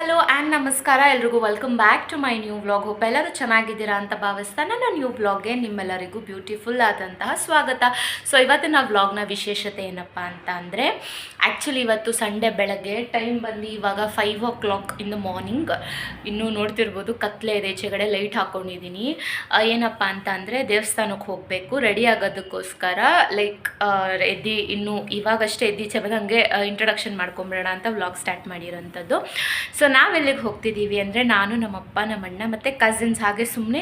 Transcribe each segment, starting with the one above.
Hello and ನಮಸ್ಕಾರ ಎಲ್ರಿಗೂ welcome back to my new vlog. Hope ಎಲ್ಲರೂ ಚೆನ್ನಾಗಿದ್ದೀರಾ ಅಂತ ಭಾವಿಸ್ತಾ ನನ್ನ ನ್ಯೂ ವ್ಲಾಗ್ಗೆ ನಿಮ್ಮೆಲ್ಲರಿಗೂ ಬ್ಯೂಟಿಫುಲ್ ಆದಂತಹ ಸ್ವಾಗತ. ಸೊ ಇವತ್ತಿನ ವ್ಲಾಗ್ನ ವಿಶೇಷತೆ ಏನಪ್ಪ ಅಂತ ಅಂದರೆ, ಆ್ಯಕ್ಚುಲಿ ಇವತ್ತು ಸಂಡೇ ಬೆಳಗ್ಗೆ ಟೈಮ್ ಬಂದು ಇವಾಗ 5 o'clock ಇನ್ ದ ಮಾರ್ನಿಂಗ್. ಇನ್ನೂ ನೋಡ್ತಿರ್ಬೋದು ಕತ್ಲೆ ಇದೆ, ಈಚೆಗಡೆ ಲೈಟ್ ಹಾಕ್ಕೊಂಡಿದ್ದೀನಿ. ಏನಪ್ಪ ಅಂತ ಅಂದರೆ ದೇವಸ್ಥಾನಕ್ಕೆ ಹೋಗಬೇಕು, ರೆಡಿ ಆಗೋದಕ್ಕೋಸ್ಕರ ಇನ್ನೂ ಇವಾಗಷ್ಟೇ ಎದ್ದೀಚೆ ಬಂದು ಹಂಗೆ ಇಂಟ್ರೊಡಕ್ಷನ್ ಮಾಡ್ಕೊಂಬಿಡೋಣ ಅಂತ ವ್ಲಾಗ್ ಸ್ಟಾರ್ಟ್ ಮಾಡಿರೋಂಥದ್ದು. ಸೊ ನಾವೆಲ್ಲಿಗೆ ಹೋಗ್ತಿದ್ದೀವಿ ಅಂದರೆ, ನಾನು ನಮ್ಮಪ್ಪ ನಮ್ಮಣ್ಣ ಮತ್ತು ಕಸಿನ್ಸ್ ಹಾಗೆ ಸುಮ್ಮನೆ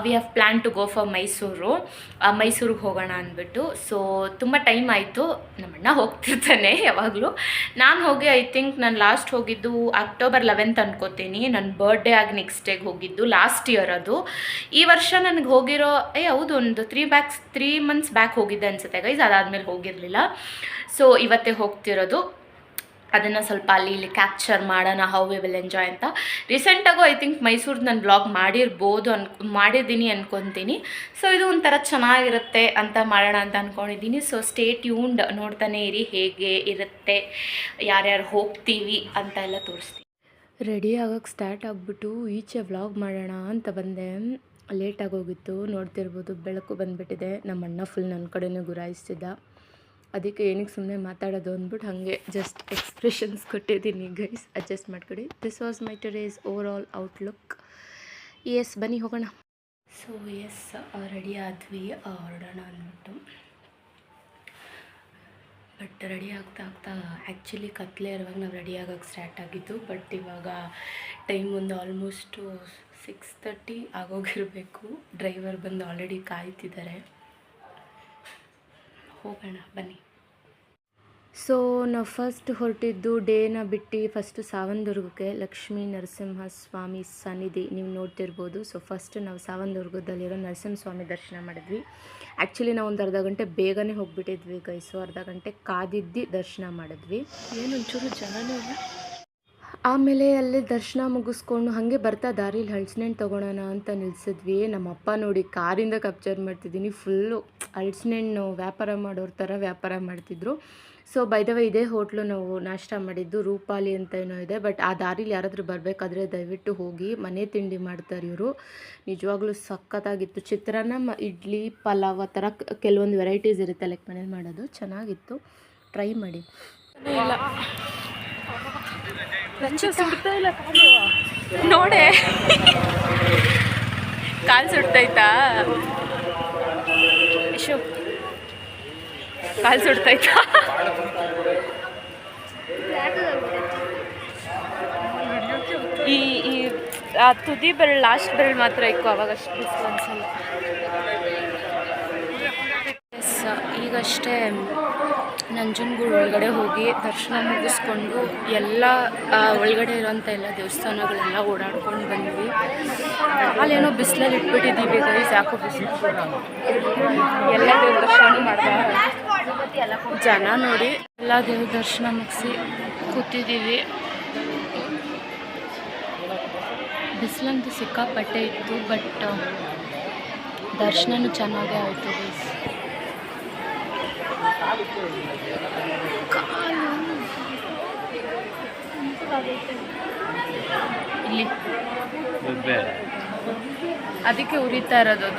we have plan to go for ಮೈಸೂರಿಗೆ ಹೋಗೋಣ ಅಂದ್ಬಿಟ್ಟು. ಸೊ ತುಂಬ ಟೈಮ್ ಆಯಿತು, ನಮ್ಮಣ್ಣ ಹೋಗ್ತಿರ್ತಾನೆ ಯಾವಾಗಲೂ. ನಾನು ಹೋಗಿ ಐ ಥಿಂಕ್ ನಾನು ಲಾಸ್ಟ್ ಹೋಗಿದ್ದು October 11th ಅನ್ಕೋತೀನಿ. ನನ್ನ ಬರ್ಡೇ ಆಗಿ ನೆಕ್ಸ್ಟ್ ಡೇಗೆ ಹೋಗಿದ್ದು, ಲಾಸ್ಟ್ ಇಯರ್ ಅದು. ಈ ವರ್ಷ ನನಗೆ ಹೋಗಿರೋ ಹೌದು ಒಂದು 3 months ಬ್ಯಾಕ್ ಹೋಗಿದ್ದೆ ಅನಿಸುತ್ತೆ ಗೈಸ್, ಅದಾದಮೇಲೆ ಹೋಗಿರಲಿಲ್ಲ. ಸೊ ಇವತ್ತೇ ಹೋಗ್ತಿರೋದು, ಅದನ್ನು ಸ್ವಲ್ಪ ಅಲ್ಲಿ ಇಲ್ಲಿ ಕ್ಯಾಪ್ಚರ್ ಮಾಡೋಣ, ಹೌ ವಿ ವಿಲ್ ಎಂಜಾಯ್ ಅಂತ. ರೀಸೆಂಟಾಗೂ ಐ ಥಿಂಕ್ ಮೈಸೂರ್ದು ನಾನು ಬ್ಲಾಗ್ ಮಾಡಿದ್ದೀನಿ ಅನ್ಕೊತೀನಿ. ಸೊ ಇದು ಒಂಥರ ಚೆನ್ನಾಗಿರುತ್ತೆ ಅಂತ ಮಾಡೋಣ ಅಂತ ಅಂದ್ಕೊಂಡಿದ್ದೀನಿ. ಸೊ ಸ್ಟೇ ಟ್ಯೂನ್ಡ್, ನೋಡ್ತಾನೆ ಇರಿ ಹೇಗೆ ಇರುತ್ತೆ, ಯಾರ್ಯಾರು ಹೋಗ್ತೀವಿ ಅಂತ ಎಲ್ಲ ತೋರಿಸ್ತೀನಿ. ರೆಡಿ ಆಗೋಕ್ಕೆ ಸ್ಟಾರ್ಟ್ ಆಗಿಬಿಟ್ಟು ಈಚೆ ವ್ಲಾಗ್ ಮಾಡೋಣ ಅಂತ ಬಂದೆ. ಲೇಟಾಗಿ ಹೋಗಿತ್ತು, ನೋಡ್ತಿರ್ಬೋದು ಬೆಳಕು ಬಂದುಬಿಟ್ಟಿದೆ. ನಮ್ಮ ಅಣ್ಣ ಫುಲ್ ನನ್ನ ಕಡೆನೇ ಗುರಾಯಿಸ್ತಿದ್ದ, ಅದಕ್ಕೆ ಏನಕ್ಕೆ ಸುಮ್ಮನೆ ಮಾತಾಡೋದು ಅಂದ್ಬಿಟ್ಟು ಹಾಗೆ ಜಸ್ಟ್ ಎಕ್ಸ್ಪ್ರೆಷನ್ಸ್ ಕೊಟ್ಟಿದ್ದೀನಿ ಗೈಸ್, ಅಡ್ಜಸ್ಟ್ ಮಾಡ್ಕೊಡಿ. This was my today's overall outlook. Yes ಬನ್ನಿ ಹೋಗೋಣ. ಸೊ ಎಸ್ ರೆಡಿ ಆದ್ವಿ, ಹೊರಡೋಣ ಅಂದ್ಬಿಟ್ಟು. ಬಟ್ ರೆಡಿ ಆಗ್ತಾ ಆ್ಯಕ್ಚುಲಿ ಕತ್ಲೆ ಇರುವಾಗ ನಾವು ರೆಡಿ ಆಗೋಕ್ಕೆ ಸ್ಟಾರ್ಟ್ ಆಗಿದ್ದು. ಬಟ್ ಇವಾಗ ಟೈಮ್ ಒಂದು ಆಲ್ಮೋಸ್ಟು 6:30 ಆಗೋಗಿರಬೇಕು. ಡ್ರೈವರ್ ಬಂದು ಆಲ್ರೆಡಿ ಕಾಯ್ತಿದ್ದಾರೆ, ಹೋಗೋಣ ಬನ್ನಿ. ಸೊ ನಾವು ಫಸ್ಟ್ ಹೊರಟಿದ್ದು ಡೇನ ಬಿಟ್ಟು ಫಸ್ಟು ಸಾವಂದುರ್ಗಕ್ಕೆ, ಲಕ್ಷ್ಮೀ ನರಸಿಂಹಸ್ವಾಮಿ ಸನ್ನಿಧಿ ನೀವು ನೋಡ್ತಿರ್ಬೋದು. ಸೊ ಫಸ್ಟ್ ನಾವು ಸಾವಂದುರ್ಗದಲ್ಲಿರೋ ನರಸಿಂಹಸ್ವಾಮಿ ದರ್ಶನ ಮಾಡಿದ್ವಿ. ಆ್ಯಕ್ಚುಲಿ ನಾವು ಒಂದು ಅರ್ಧ ಗಂಟೆ ಬೇಗನೆ ಹೋಗಿಬಿಟ್ಟಿದ್ವಿ ಗೈಸು, ಅರ್ಧ ಗಂಟೆ ಕಾದಿದ್ದು ದರ್ಶನ ಮಾಡಿದ್ವಿ. ಏನೊಂಚೂರು ಜನನೇ ಇಲ್ಲ. ಆಮೇಲೆ ಅಲ್ಲಿ ದರ್ಶನ ಮುಗಿಸ್ಕೊಂಡು ಹಾಗೆ ಬರ್ತಾ ದಾರಿಲಿ ಹಲಸಿನಣ್ಣು ತೊಗೊಳೋಣ ಅಂತ ನಿಲ್ಸಿದ್ವಿ. ನಮ್ಮಪ್ಪ ನೋಡಿ ಕಾರಿಂದ ಕ್ಯಾಪ್ಚರ್ ಮಾಡ್ತಿದ್ದೀನಿ, ಫುಲ್ಲು ಹಲಸಿನಣ್ಣು ವ್ಯಾಪಾರ ಮಾಡೋರ ಥರ ವ್ಯಾಪಾರ ಮಾಡ್ತಿದ್ರು. ಸೊ ಬೈ ದ ವೇ ಇದೇ ಹೋಟ್ಲು ನಾವು ನಾಷ್ಟ ಮಾಡಿದ್ದು, ರೂಪಾಲಿ ಅಂತ ಏನೋ ಇದೆ. ಬಟ್ ಆ ದಾರಿಲಿ ಯಾರಾದರೂ ಬರಬೇಕಾದ್ರೆ ದಯವಿಟ್ಟು ಹೋಗಿ, ಮನೆ ತಿಂಡಿ ಮಾಡ್ತಾರೆ ಇವರು, ನಿಜವಾಗ್ಲೂ ಸಖತ್ತಾಗಿತ್ತು. ಚಿತ್ರಾನ್ನ, ಇಡ್ಲಿ, ಪಲಾವ್ ಆ ಥರ ಕೆಲವೊಂದು ವೆರೈಟೀಸ್ ಇರುತ್ತೆ ಲೈಕ್ ಮನೇಲಿ ಮಾಡೋದು, ಚೆನ್ನಾಗಿತ್ತು, ಟ್ರೈ ಮಾಡಿ. ನೋಡೆ ಕಾಲು ಸುಡ್ತೈತಾ, ಕಾಲು ಸುಡ್ತೈತಾ? ಈ ಆ ತುದಿ ಬೆರಳು, ಲಾಸ್ಟ್ ಬೆರಳು ಮಾತ್ರ ಇಕ್ಕು, ಅವಾಗ ಅಷ್ಟು ಬಿಸಿಲು ಅನ್ಸಲ್ಲ. ಎಸ್ ಈಗಷ್ಟೇ ನಂಜನಗೂಡು ಒಳಗಡೆ ಹೋಗಿ ದರ್ಶನ ಮುಗಿಸ್ಕೊಂಡು ಎಲ್ಲ ಒಳಗಡೆ ಇರೋಂಥ ಎಲ್ಲ ದೇವಸ್ಥಾನಗಳೆಲ್ಲ ಓಡಾಡ್ಕೊಂಡು ಬಂದ್ವಿ. ಅಲ್ಲೇನೋ ಬಿಸಿಲಲ್ಲಿ ಇಟ್ಬಿಟ್ಟಿದ್ದೀವಿ ಗೈಸ್, ಯಾಕೋ ಬಿಸಿಲು. ಎಲ್ಲ ದೇವ್ರ ದರ್ಶನ ಮಾಡಿದ ಜನ ನೋಡಿ, ಎಲ್ಲ ದೇವ್ರ ದರ್ಶನ ಮುಗಿಸಿ ಕೂತಿದ್ದೀವಿ. ಬಿಸಿಲಂತೂ ಸಿಕ್ಕಾಪಟ್ಟೆ ಇತ್ತು, ಬಟ್ ದರ್ಶನನೂ ಚೆನ್ನಾಗೇ ಆಯಿತು ಗೈಸ್. ಇಲ್ಲಿ ಅದಕ್ಕೆ ಉರಿತಾ ಇರೋದು.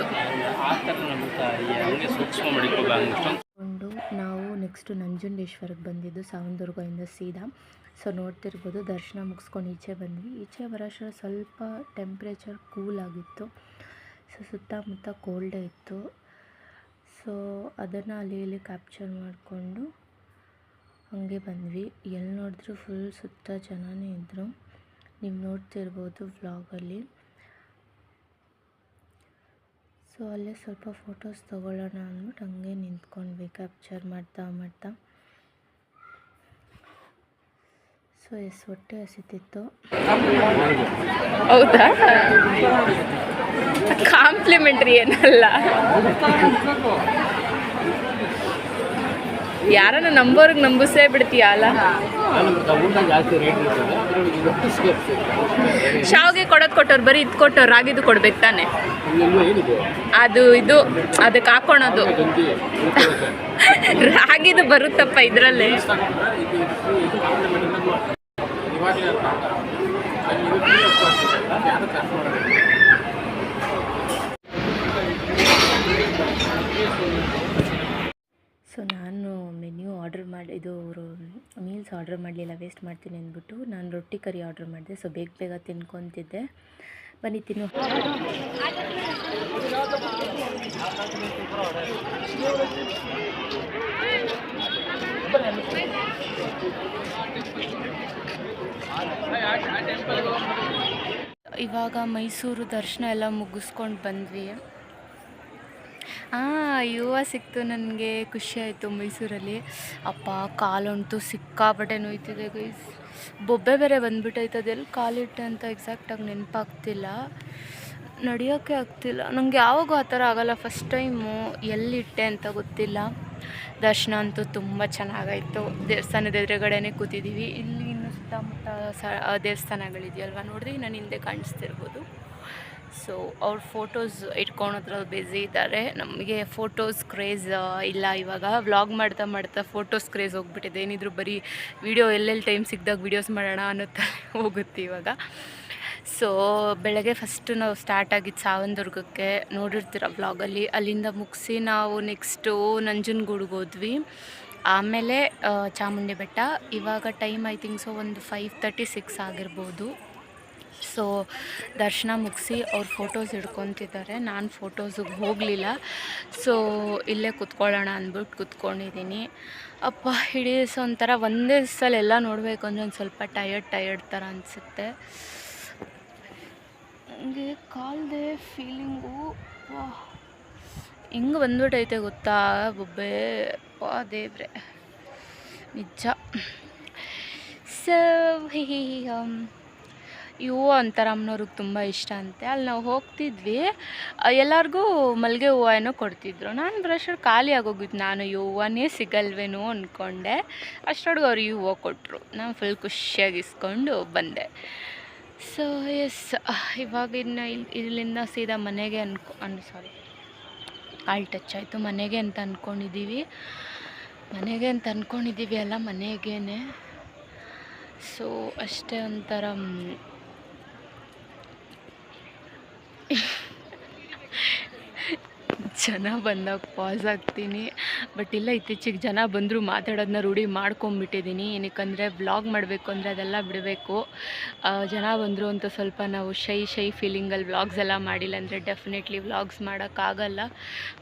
ನಾವು ನೆಕ್ಸ್ಟ್ ನಂಜುಂಡೇಶ್ವರಕ್ಕೆ ಬಂದಿದ್ದು ಸಾವಂದುರ್ಗದಿಂದ ಸೀದಾ. ಸೊ ನೋಡ್ತಿರ್ಬೋದು ದರ್ಶನ ಮುಗಿಸ್ಕೊಂಡು ಈಚೆ ಬಂದ್ವಿ. ಈಚೆ ಬರೋಷ್ಟು ಸ್ವಲ್ಪ ಟೆಂಪ್ರೇಚರ್ ಕೂಲ್ ಆಗಿತ್ತು, ಸೊ ಸುತ್ತಮುತ್ತ ಕೋಲ್ಡೇ ಇತ್ತು. ಸೊ ಅದನ್ನು ಅಲ್ಲಿ ಇಲ್ಲಿ ಕ್ಯಾಪ್ಚರ್ ಮಾಡಿಕೊಂಡು ಹಾಗೆ ಬಂದ್ವಿ. ಎಲ್ಲಿ ನೋಡಿದ್ರು ಫುಲ್ ಸುತ್ತ ಜನನೇ ಇದ್ದರು, ನೀವು ನೋಡ್ತಿರ್ಬೋದು ವ್ಲಾಗಲ್ಲಿ. ಸೊ ಅಲ್ಲೇ ಸ್ವಲ್ಪ ಫೋಟೋಸ್ ತೊಗೊಳ್ಳೋಣ ಅಂದ್ಬಿಟ್ಟು ಹಂಗೆ ನಿಂತ್ಕೊಂಡ್ವಿ ಕ್ಯಾಪ್ಚರ್ ಮಾಡ್ತಾ. ಸೊ ಹೊಟ್ಟೆ ಹಸಿತಿತ್ತು. ಹೌದಾ? ಕಾಂಪ್ಲಿಮೆಂಟ್ರಿ ಏನಲ್ಲ, ಯಾರನ್ನ ನಂಬೋರ್ಗೆ ನಂಬಿಸೇ ಬಿಡ್ತೀಯ ಅಲ್ಲ. ಶಾವಿಗೆ ಕೊಟ್ಟವ್ರು ಬರೀ ಇದು ಕೊಟ್ಟವ್ರು, ರಾಗಿದು ಕೊಡ್ಬೇಕು ತಾನೆ. ಅದು ಅದಕ್ಕೆ ಹಾಕೋಣದು ರಾಗಿದು ಬರುತ್ತಪ್ಪ ಇದರಲ್ಲೇ. ಸೊ ನಾನು ಮೆನ್ಯೂ ಆರ್ಡರ್ ಮಾಡಿ ಇದು ಮೀಲ್ಸ್ ಆರ್ಡರ್ ಮಾಡಲಿಲ್ಲ, ವೇಸ್ಟ್ ಮಾಡ್ತೀನಿ ಅಂದ್ಬಿಟ್ಟು ನಾನು ರೊಟ್ಟಿ ಕರಿ ಆರ್ಡರ್ ಮಾಡಿದೆ. ಸೊ ಬೇಗ ಬೇಗ ತಿನ್ಕೊತಿದ್ದೆ. ಬನ್ನಿ ತಿನ್ನು. ಇವಾಗ ಮೈಸೂರು ದರ್ಶನ ಎಲ್ಲ ಮುಗಿಸ್ಕೊಂಡು ಬಂದ್ವಿ. ಯುವ ಸಿಕ್ತು, ನನಗೆ ಖುಷಿ ಆಯಿತು ಮೈಸೂರಲ್ಲಿ. ಅಪ್ಪ ಕಾಲಂತೂ ಸಿಕ್ಕಾಪಟ್ಟೆ ನೋಯ್ತಿದೆ ಗೈಸ್. ಬೊಬ್ಬೆ ಬೇರೆ ಬಂದುಬಿಟ್ಟೈತೆ, ಅದೆಲ್ಲಿ ಕಾಲಿಟ್ಟೆ ಅಂತ ಎಕ್ಸಾಕ್ಟಾಗಿ ನೆನಪಾಗ್ತಿಲ್ಲ, ನಡೆಯೋಕ್ಕೆ ಆಗ್ತಿಲ್ಲ ನನಗೆ. ಯಾವಾಗೂ ಆ ಥರ ಆಗೋಲ್ಲ, ಫಸ್ಟ್ ಟೈಮು ಎಲ್ಲಿಟ್ಟೆ ಅಂತ ಗೊತ್ತಿಲ್ಲ. ದರ್ಶನ ಅಂತೂ ತುಂಬ ಚೆನ್ನಾಗಾಯಿತು. ದೇವಸ್ಥಾನದ ಎದುರುಗಡೆನೇ ಕೂತಿದ್ದೀವಿ. ಇಲ್ಲಿ ಇನ್ನು ಸುತ್ತಮುತ್ತ ದೇವಸ್ಥಾನಗಳಿದೆಯಲ್ವ, ನೋಡಿದ್ರೆ ನಾನು ಹಿಂದೆ ಕಾಣಿಸ್ತಿರ್ಬೋದು. ಸೊ ಅವ್ರ ಫೋಟೋಸ್ ಇಟ್ಕೊಳೋದ್ರಲ್ಲಿ ಬ್ಯುಸಿ ಇದ್ದಾರೆ. ನಮಗೆ ಫೋಟೋಸ್ ಕ್ರೇಜ್ ಇಲ್ಲ ಇವಾಗ. ವ್ಲಾಗ್ ಮಾಡ್ತಾ ಫೋಟೋಸ್ ಕ್ರೇಜ್ ಹೋಗ್ಬಿಟ್ಟಿದೆ. ಏನಿದ್ರು ಬರೀ ವಿಡಿಯೋ ಎಲ್ಲೆಲ್ಲಿ ಟೈಮ್ ಸಿಕ್ಕಿದಾಗ ವೀಡಿಯೋಸ್ ಮಾಡೋಣ ಅನ್ನೋ ಥರ ಹೋಗುತ್ತೆ ಇವಾಗ. ಸೊ ಬೆಳಗ್ಗೆ ಫಸ್ಟು ನಾವು ಸ್ಟಾರ್ಟ್ ಆಗಿದ್ದು ಸಾವಂದುರ್ಗಕ್ಕೆ, ನೋಡಿರ್ತೀರ ವ್ಲಾಗಲ್ಲಿ. ಅಲ್ಲಿಂದ ಮುಗಿಸಿ ನಾವು ನೆಕ್ಸ್ಟು ನಂಜನಗೂಡಿಗೆ ಹೋದ್ವಿ. ಆಮೇಲೆ ಚಾಮುಂಡಿ ಬೆಟ್ಟ. ಇವಾಗ ಟೈಮ್ ಐ ಥಿಂಕ್ ಸೊ ಒಂದು 5:36 ಆಗಿರ್ಬೋದು. ಸೊ ದರ್ಶನ ಮುಗಿಸಿ ಅವ್ರು ಫೋಟೋಸ್ ಹಿಡ್ಕೊತಿದ್ದಾರೆ. ನಾನು ಫೋಟೋಸಿಗೆ ಹೋಗಲಿಲ್ಲ. ಸೊ ಇಲ್ಲೇ ಕೂತ್ಕೊಳ್ಳೋಣ ಅಂದ್ಬಿಟ್ಟು ಕೂತ್ಕೊಂಡಿದ್ದೀನಿ. ಅಪ್ಪ ಇಡೀ ದಿವಸ ಒಂಥರ ಒಂದೇ ದಿವಸದಲ್ಲಿ ಎಲ್ಲ ನೋಡಬೇಕು ಅಂದರೆ ಒಂದು ಸ್ವಲ್ಪ ಟಯರ್ಡ್ ಥರ ಅನಿಸುತ್ತೆ. ನನಗೆ ಕಾಲ್ದೆ ಫೀಲಿಂಗು ಹಿಂಗೆ ಬಂದ್ಬಿಟ್ಟೈತೆ ಗೊತ್ತಾ ಬೊಬ್ಬೆ. ದೇವ್ರೆ ನಿಜ. ಸೊ ಇವು ಅಂತಾರೆ ಅಮ್ಮನವ್ರಿಗೆ ತುಂಬ ಇಷ್ಟ ಅಂತೆ. ಅಲ್ಲಿ ನಾವು ಹೋಗ್ತಿದ್ವಿ, ಎಲ್ಲರಿಗೂ ಮಲ್ಲಿಗೆ ಹೂವು ಏನೋ ಕೊಡ್ತಿದ್ರು. ನಾನು ಬ್ರಷಲ್ಲಿ ಖಾಲಿ ಆಗೋಗಿದ್ದು, ನಾನು ಈ ಹೂವನೇ ಸಿಗಲ್ವೇನೋ ಅಂದ್ಕೊಂಡೆ. ಅಷ್ಟೊಳಗೆ ಅವ್ರು ಈ ಹೂವು ಕೊಟ್ಟರು. ನಾನು ಫುಲ್ ಖುಷಿಯಾಗಿ ಇಸ್ಕೊಂಡು ಬಂದೆ. ಸೊ ಎಸ್, ಇವಾಗ ಇಲ್ಲಿಂದ ಸೀದಾ ಮನೆಗೆ ಆಲ್ ಟಚ್ ಆಯಿತು. ಮನೆಗೆ ಅಂತ ಅಂದ್ಕೊಂಡಿದ್ದೀವಿ ಅಲ್ಲ, ಮನೆಗೇ. ಸೊ ಅಷ್ಟೇ ಒಂಥರ ಜನ ಬಂದಾಗ ಪಾಸ್ ಆಗ್ತೀನಿ. ಬಟ್ ಇಲ್ಲ, ಇತ್ತೀಚೆಗೆ ಜನ ಬಂದರೂ ಮಾತಾಡೋದನ್ನ ರೂಢಿ ಮಾಡ್ಕೊಂಬಿಟ್ಟಿದ್ದೀನಿ. ಏನಕ್ಕಂದರೆ ವ್ಲಾಗ್ ಮಾಡಬೇಕು ಅಂದರೆ ಅದೆಲ್ಲ ಬಿಡಬೇಕು. ಜನ ಬಂದರು ಅಂತ ಸ್ವಲ್ಪ ನಾವು ಶೈ ಫೀಲಿಂಗಲ್ಲಿ ವ್ಲಾಗ್ಸ್ ಎಲ್ಲ ಮಾಡಿಲ್ಲ ಅಂದರೆ ಡೆಫಿನೆಟ್ಲಿ ವ್ಲಾಗ್ಸ್ ಮಾಡೋಕ್ಕಾಗಲ್ಲ.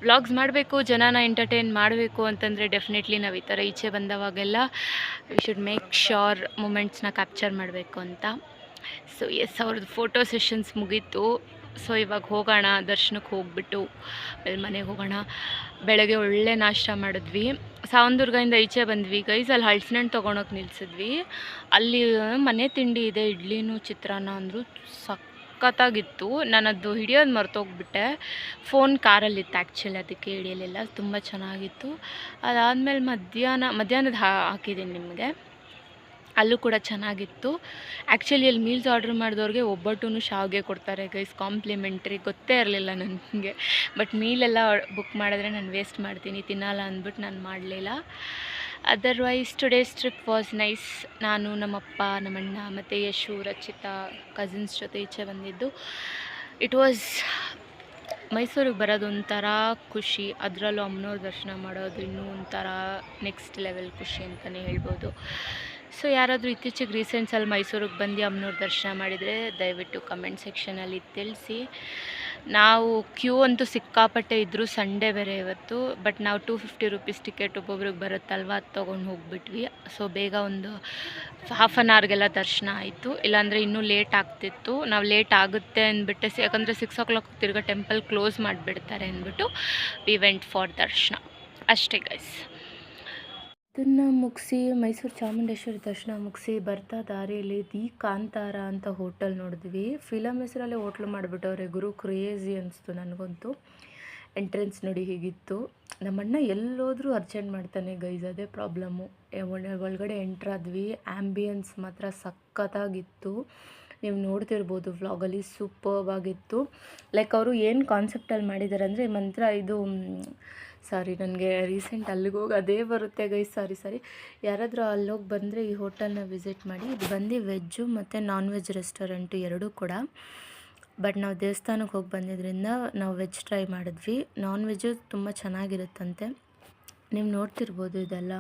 ವ್ಲಾಗ್ಸ್ ಮಾಡಬೇಕು, ಜನನ ಎಂಟರ್ಟೈನ್ ಮಾಡಬೇಕು ಅಂತಂದರೆ ಡೆಫಿನೆಟ್ಲಿ ನಾವು ಈ ಥರ ಈಚೆ ಬಂದವಾಗೆಲ್ಲ ವಿ ಶುಡ್ ಮೇಕ್ ಶ್ಯೂರ್ ಮೂಮೆಂಟ್ಸ್ನ ಕ್ಯಾಪ್ಚರ್ ಮಾಡಬೇಕು ಅಂತ. ಸೊ ಎಸ್, ಅವ್ರದ್ದು ಫೋಟೋ ಸೆಷನ್ಸ್ ಮುಗೀತು. ಸೊ ಇವಾಗ ಹೋಗೋಣ, ದರ್ಶನಕ್ಕೆ ಹೋಗ್ಬಿಟ್ಟು ಆಮೇಲೆ ಮನೆಗೆ ಹೋಗೋಣ. ಬೆಳಗ್ಗೆ ಒಳ್ಳೆ ನಾಷ್ಟ ಮಾಡಿದ್ವಿ. ಸಾವಂದುರ್ಗದಿಂದ ಈಚೆ ಬಂದ್ವಿ ಗೈಸ್. ಅಲ್ಲಿ ಹಳ್ಸಿನಣ್ಣು ತೊಗೊಳಕ್ಕೆ ನಿಲ್ಸಿದ್ವಿ. ಅಲ್ಲಿ ಮನೆ ತಿಂಡಿ ಇದೆ, ಇಡ್ಲಿನೂ ಚಿತ್ರಾನ್ನ ಅಂದರು. ಸಖತ್ತಾಗಿತ್ತು. ನಾನದು ಹಿಡಿಯೋದು ಮರ್ತೋಗ್ಬಿಟ್ಟೆ. ಫೋನ್ ಕಾರಲ್ಲಿತ್ತು ಆ್ಯಕ್ಚುಲಿ, ಅದಕ್ಕೆ ಹಿಡಿಯಲಿಲ್ಲ. ತುಂಬ ಚೆನ್ನಾಗಿತ್ತು. ಅದಾದಮೇಲೆ ಮಧ್ಯಾಹ್ನದ ಹಾಕಿದ್ದೀನಿ ನಿಮಗೆ, ಅಲ್ಲೂ ಕೂಡ ಚೆನ್ನಾಗಿತ್ತು. ಆ್ಯಕ್ಚುಲಿ ಅಲ್ಲಿ ಮೀಲ್ಸ್ ಆರ್ಡ್ರ್ ಮಾಡಿದವ್ರಿಗೆ ಒಬ್ಬಟ್ಟು ಶಾವಿಗೆ ಕೊಡ್ತಾರೆ ಗೈಸ್, ಕಾಂಪ್ಲಿಮೆಂಟ್ರಿ. ಗೊತ್ತೇ ಇರಲಿಲ್ಲ ನನಗೆ. ಬಟ್ ಮೀಲೆಲ್ಲ ಬುಕ್ ಮಾಡಿದ್ರೆ ನಾನು ವೇಸ್ಟ್ ಮಾಡ್ತೀನಿ, ತಿನ್ನಲ್ಲ ಅಂದ್ಬಿಟ್ಟು ನಾನು ಮಾಡಲಿಲ್ಲ. Otherwise today's trip was nice. ನಾನು, ನಮ್ಮಪ್ಪ, ನಮ್ಮಣ್ಣ ಮತ್ತು ಯಶು, ರಚಿತಾ ಕಸಿನ್ಸ್ ಜೊತೆ ಈಚೆ ಬಂದಿದ್ದು. ಇಟ್ ವಾಸ್ ಮೈಸೂರಿಗೆ ಬರೋದು ಒಂಥರ ಖುಷಿ. ಅದರಲ್ಲೂ ಅಮ್ಮನವ್ರ ದರ್ಶನ ಮಾಡೋದು ಇನ್ನೂ ಒಂಥರ ನೆಕ್ಸ್ಟ್ ಲೆವೆಲ್ ಖುಷಿ ಅಂತಲೇ ಹೇಳ್ಬೋದು. ಸೊ ಯಾರಾದರೂ ಇತ್ತೀಚೆಗೆ ರೀಸೆಂಟ್ಸಲ್ಲಿ ಮೈಸೂರಿಗೆ ಬಂದು ಅಮ್ಮನವ್ರ ದರ್ಶನ ಮಾಡಿದರೆ ದಯವಿಟ್ಟು ಕಮೆಂಟ್ ಸೆಕ್ಷನಲ್ಲಿ ತಿಳಿಸಿ. ನಾವು ಕ್ಯೂ ಅಂತೂ ಸಿಕ್ಕಾಪಟ್ಟೆ ಇದ್ದರು, ಸಂಡೇ ಬೇರೆ ಇವತ್ತು. ಬಟ್ ನಾವು 250 ರೂಪೀಸ್ ಟಿಕೆಟ್ ಒಬ್ಬೊಬ್ರಿಗೆ ಬರುತ್ತಲ್ವ, ಅದು ತೊಗೊಂಡು ಹೋಗ್ಬಿಟ್ವಿ. ಸೊ ಬೇಗ ಒಂದು ಹಾಫ್ ಆನ್ ಅವರ್ಗೆಲ್ಲ ದರ್ಶನ ಆಯಿತು. ಇಲ್ಲಾಂದರೆ ಇನ್ನೂ ಲೇಟ್ ಆಗ್ತಿತ್ತು. ನಾವು ಲೇಟ್ ಆಗುತ್ತೆ ಅಂದ್ಬಿಟ್ಟೆ, ಯಾಕಂದರೆ 6 o'clock ತಿರ್ಗಾ ಟೆಂಪಲ್ ಕ್ಲೋಸ್ ಮಾಡಿಬಿಡ್ತಾರೆ ಅಂದ್ಬಿಟ್ಟು ವಿ ವೆಂಟ್ ಫಾರ್ ದರ್ಶನ ಅಷ್ಟೇ ಗೈಸ್. ಅದನ್ನು ಮುಗಿಸಿ ಮೈಸೂರು ಚಾಮುಂಡೇಶ್ವರಿ ದರ್ಶನ ಮುಗಿಸಿ ಬರ್ತಾ ದಾರಿಯಲ್ಲಿ ದಿ ಕಾಂತಾರ ಅಂತ ಹೋಟೆಲ್ ನೋಡಿದ್ವಿ. ಫಿಲಮ್ ಹೆಸರಲ್ಲೇ ಹೋಟ್ಲು ಮಾಡಿಬಿಟ್ಟವ್ರೆ ಗುರು. ಕ್ರೇಜಿ ಅನಿಸ್ತು ನನಗಂತೂ. ಎಂಟ್ರೆನ್ಸ್ ನೋಡಿ ಹೀಗಿತ್ತು. ನಮ್ಮಣ್ಣ ಎಲ್ಲೋದ್ರೂ ಅರ್ಜೆಂಟ್ ಮಾಡ್ತಾನೆ ಗೈಸ್, ಅದೇ ಪ್ರಾಬ್ಲಮ್ಮು. ಒಳಗಡೆ ಎಂಟ್ರಾದ್ವಿ. ಆ್ಯಂಬಿಯನ್ಸ್ ಮಾತ್ರ ಸಖತ್ತಾಗಿತ್ತು. ನೀವು ನೋಡ್ತಿರ್ಬೋದು ವ್ಲಾಗಲ್ಲಿ, ಸೂಪರ್ಬ್ ಆಗಿತ್ತು. ಲೈಕ್ ಅವರು ಏನು ಕಾನ್ಸೆಪ್ಟಲ್ಲಿ ಮಾಡಿದ್ದಾರೆ ಅಂದರೆ ಮಂತ್ರ ಇದು ಸಾರಿ, ನನಗೆ ರೀಸೆಂಟ್ ಅಲ್ಲಿಗೆ ಹೋಗಿ ಅದೇ ಬರುತ್ತೆ ಗೈಸ್, ಸಾರಿ. ಯಾರಾದರೂ ಅಲ್ಲೋಗಿ ಬಂದರೆ ಈ ಹೋಟೆಲ್ನ ವಿಸಿಟ್ ಮಾಡಿ. ಇದು ಬಂದು ವೆಜ್ಜು ಮತ್ತು ನಾನ್ ವೆಜ್ ರೆಸ್ಟೋರೆಂಟು ಎರಡೂ ಕೂಡ. ಬಟ್ ನಾವು ದೇವಸ್ಥಾನಕ್ಕೆ ಹೋಗಿ ಬಂದಿದ್ದರಿಂದ ನಾವು ವೆಜ್ ಟ್ರೈ ಮಾಡಿದ್ವಿ. ನಾನ್ ವೆಜ್ಜು ತುಂಬ ಚೆನ್ನಾಗಿರುತ್ತಂತೆ. ನೀವು ನೋಡ್ತಿರ್ಬೋದು, ಇದೆಲ್ಲ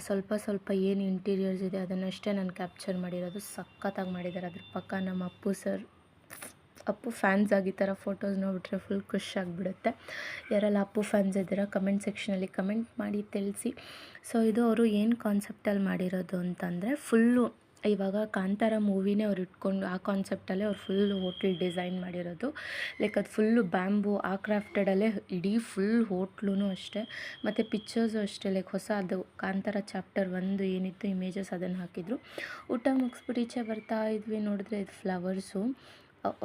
ಸ್ವಲ್ಪ ಏನು ಇಂಟೀರಿಯರ್ಸ್ ಇದೆ ಅದನ್ನಷ್ಟೇ ನಾನು ಕ್ಯಾಪ್ಚರ್ ಮಾಡಿರೋದು. ಸಖತ್ತಾಗಿ ಮಾಡಿದ್ದಾರೆ. ಅದ್ರ ಪಕ್ಕ ನಮ್ಮ ಅಪ್ಪು ಫ್ಯಾನ್ಸ್ ಆಗಿ ಈ ಥರ ಫೋಟೋಸ್ ನೋಡಿಬಿಟ್ರೆ ಫುಲ್ ಖುಷಿಯಾಗಿಬಿಡುತ್ತೆ. ಯಾರೆಲ್ಲ ಅಪ್ಪು ಫ್ಯಾನ್ಸ್ ಇದ್ದೀರಾ ಕಮೆಂಟ್ ಸೆಕ್ಷನಲ್ಲಿ ಕಮೆಂಟ್ ಮಾಡಿ ತಿಳಿಸಿ. ಸೊ ಇದು ಅವರು ಏನು ಕಾನ್ಸೆಪ್ಟಲ್ಲಿ ಮಾಡಿರೋದು ಅಂತಂದರೆ, ಫುಲ್ಲು ಇವಾಗ ಕಾಂತಾರ ಮೂವಿನೇ ಅವ್ರು ಇಟ್ಕೊಂಡು ಆ ಕಾನ್ಸೆಪ್ಟಲ್ಲೇ ಅವ್ರು ಫುಲ್ ಹೋಟ್ಲ್ ಡಿಸೈನ್ ಮಾಡಿರೋದು. ಲೈಕ್ ಅದು ಫುಲ್ಲು ಬ್ಯಾಂಬು ಆ ಕ್ರಾಫ್ಟೆಡಲ್ಲೇ ಇಡೀ ಫುಲ್ ಹೋಟ್ಲೂ ಅಷ್ಟೇ. ಮತ್ತು ಪಿಕ್ಚರ್ಸು ಅಷ್ಟೇ, ಲೈಕ್ ಹೊಸ ಅದು ಕಾಂತಾರ ಚಾಪ್ಟರ್ 1 ಏನಿತ್ತು ಇಮೇಜಸ್ ಅದನ್ನು ಹಾಕಿದ್ರು. ಊಟ ಮುಗಿಸ್ಬಿಟ್ಟು ಈಚೆ ಬರ್ತಾ ಇದ್ವಿ, ನೋಡಿದ್ರೆ ಇದು ಫ್ಲವರ್ಸು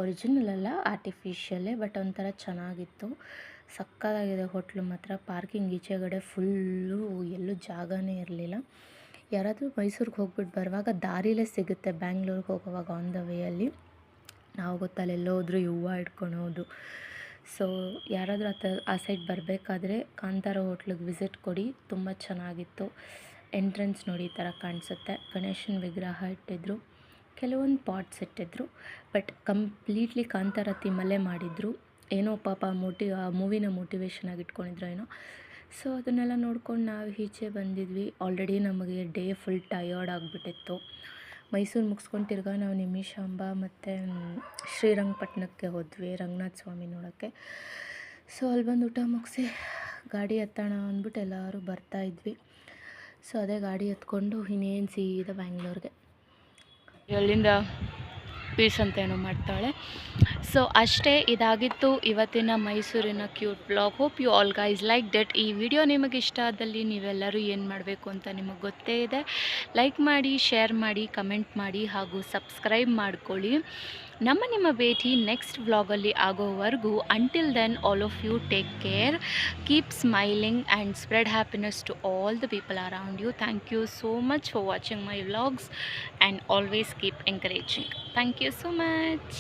ಒರಿಜಿನಲ್ ಅಲ್ಲ, ಆರ್ಟಿಫಿಷಿಯಲ್ಲೇ, ಬಟ್ ಒಂಥರ ಚೆನ್ನಾಗಿತ್ತು. ಸಕ್ಕತ್ತಾಗಿದೆ ಹೋಟ್ಲು ಮಾತ್ರ. ಪಾರ್ಕಿಂಗ್ ಈಚೆಗಡೆ ಫುಲ್ಲು ಎಲ್ಲೂ ಜಾಗನೇ ಇರಲಿಲ್ಲ. ಯಾರಾದರೂ ಮೈಸೂರಿಗೆ ಹೋಗ್ಬಿಟ್ಟು ಬರುವಾಗ ದಾರಿಲೇ ಸಿಗುತ್ತೆ, ಬ್ಯಾಂಗ್ಳೂರಿಗೆ ಹೋಗುವಾಗ ಆನ್ ದ ವೇಯಲ್ಲಿ. ನಾವು ಗೊತ್ತಲ್ಲೆಲ್ಲೋ ಹೋದ್ರು ಈ ಹೂವು ಹಿಡ್ಕೊಂಡು ಹೋದು. ಸೊ ಯಾರಾದರೂ ಆ ಸೈಡ್ ಬರಬೇಕಾದ್ರೆ ಕಾಂತಾರ ಹೋಟ್ಲಿಗೆ ವಿಸಿಟ್ ಕೊಡಿ, ತುಂಬ ಚೆನ್ನಾಗಿತ್ತು. ಎಂಟ್ರೆನ್ಸ್ ನೋಡಿ ಈ ಥರ ಕಾಣಿಸುತ್ತೆ. ಗಣೇಶನ ವಿಗ್ರಹ ಇಟ್ಟಿದ್ರು, ಕೆಲವೊಂದು ಪಾಟ್ಸ್ ಇಟ್ಟಿದ್ರು, ಬಟ್ ಕಂಪ್ಲೀಟ್ಲಿ ಕಾಂತಾರ ಥೀಮಲ್ಲೇ ಮಾಡಿದರು. ಏನೋ ಪಾಪ ಆ ಮೂವಿನ ಮೋಟಿವೇಶನಾಗಿ ಇಟ್ಕೊಂಡಿದ್ರು ಏನೋ. ಸೊ ಅದನ್ನೆಲ್ಲ ನೋಡ್ಕೊಂಡು ನಾವು ಈಚೆ ಬಂದಿದ್ವಿ. ಆಲ್ರೆಡಿ ನಮಗೆ ಡೇ ಫುಲ್ ಟಯರ್ಡ್ ಆಗಿಬಿಟ್ಟಿತ್ತು. ಮೈಸೂರು ಮುಗಿಸ್ಕೊಂಡು ತಿರ್ಗಾ ನಾವು ನಿಮಿಷಾಂಬ ಮತ್ತು ಶ್ರೀರಂಗಪಟ್ಟಣಕ್ಕೆ ಹೋದ್ವಿ ರಂಗನಾಥ ಸ್ವಾಮಿ ನೋಡೋಕ್ಕೆ. ಸೊ ಅಲ್ಲಿ ಬಂದು ಊಟ ಮುಗಿಸಿ ಗಾಡಿ ಹತ್ತೋಣ ಅಂದ್ಬಿಟ್ಟು ಎಲ್ಲರೂ ಬರ್ತಾಯಿದ್ವಿ. ಸೊ ಅದೇ ಗಾಡಿ ಹತ್ಕೊಂಡು ಇನ್ನೇನು ಸೀದಾ ಬ್ಯಾಂಗ್ಳೂರಿಗೆ. ಅಲ್ಲಿಂದ ಪೀಸ್ ಅಂತ ಏನೋ ಮಾಡ್ತಾಳೆ. ಸೊ ಅಷ್ಟೇ, ಇದಾಗಿತ್ತು ಇವತ್ತಿನ ಮೈಸೂರಿನ cute blog. Hope you all guys like that. ಈ ವಿಡಿಯೋ ನಿಮಗೆ ಇಷ್ಟ ಆದಲ್ಲಿ ನೀವೆಲ್ಲರೂ ಏನು ಮಾಡಬೇಕು ಅಂತ ನಿಮಗೆ ಗೊತ್ತೇ ಇದೆ. ಲೈಕ್ ಮಾಡಿ, ಶೇರ್ ಮಾಡಿ, ಕಮೆಂಟ್ ಮಾಡಿ ಹಾಗೂ ಸಬ್ಸ್ಕ್ರೈಬ್ ಮಾಡ್ಕೊಳ್ಳಿ. ನಿಮ್ಮ ಭೇಟಿ ನೆಕ್ಸ್ಟ್ ವ್ಲಾಗಲ್ಲಿ ಆಗೋವರೆಗೂ, until then all of you take care, keep smiling and spread happiness to all the people around you. Thank you so much for watching my vlogs and always keep encouraging. Thank you so much.